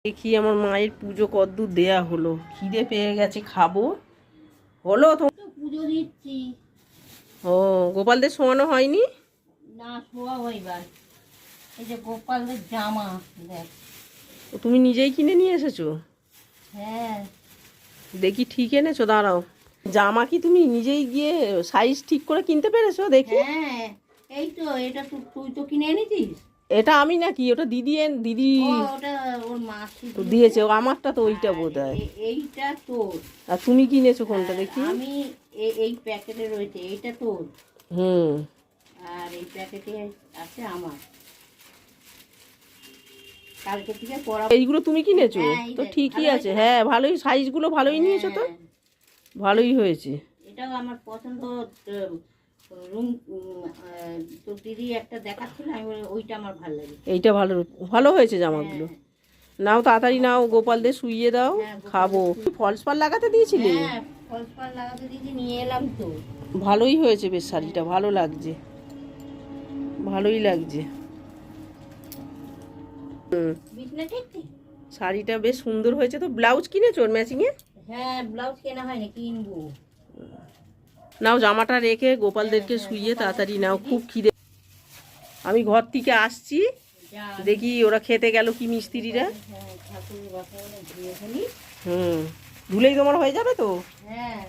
দেখি আমার মায়ের পুজো কদ্দূর দেয়া হলো, খিদে পেয়ে গেছে, খাবো। হলো তো পুজো দিচ্ছি। ও গোপালদের শোয়ানো হয়নি? না, শোয়াবো এবার। এই যে গোপালদের জামা দেখ। তুমি নিজেই কিনে নিয়ে এসেছো? হ্যাঁ। দেখি ঠিক এনেছো, দাঁড়াও। জামা কি তুমি নিজেই গিয়ে সাইজ ঠিক করে কিনতে পেরেছো? দেখি। হ্যাঁ, এই তো এটা তুই তো কিনে এনেছিস। এটা আমি নাকি, ওটা দিদি দিদি ওটা ওর মাসি দিয়েছে। ও আমারটা তো ওইটা আর বোধহয়। এইটা তোর। আর তুমি কিনেছো কোনটা দেখি? আমি এই প্যাকেটে রয়েছে, এইটা তোর। হুম। আর এই প্যাকেটে আছে আমার। কালকে থেকে পড়া। এইগুলো তুমি কিনেছো? হ্যাঁ, তো ঠিকই আছে। হ্যাঁ, ভালোই, সাইজগুলো ভালোই নিয়েছো তো। ভালোই হয়েছে। এটাও আমার পছন্দ। রুম তোর দিদি একটা দেখাচ্ছিল, আমি বলি ওইটা আমার ভালো লাগে। এইটা ভালো, ভালো হয়েছে জামাগুলো। নাও তাড়াতাড়ি নাও, গোপালদের শুইয়ে দাও, খাবো। ফলস পাড় লাগাতে দিয়েছিলে? হ্যাঁ, ফলস পাড় লাগাতে দিদি নিয়ে এলাম তো। ভালোই হয়েছে বেশ, শাড়িটা ভালো লাগছে, ভালোই লাগছে। বিছনা ঠিক। শাড়িটা বেশ সুন্দর হয়েছে তো। ব্লাউজ কিনেছো ওর ম্যাচিং এ? হ্যাঁ, ব্লাউজ কেনা হয়নি, কিনবো। নাও জামাটা রেখে গোপালদেরকে শুইয়ে তাড়াতাড়ি নাও, খুব খিদে। আমি ঘর থেকে আসছি, দেখি ওরা খেতে গেল কি মিস্ত্রিরা। হ্যাঁ, ঠাকুরের বাসা ধুয়ে ফেলি। ধুলেই তোমার হয়ে যাবে তো। হ্যাঁ।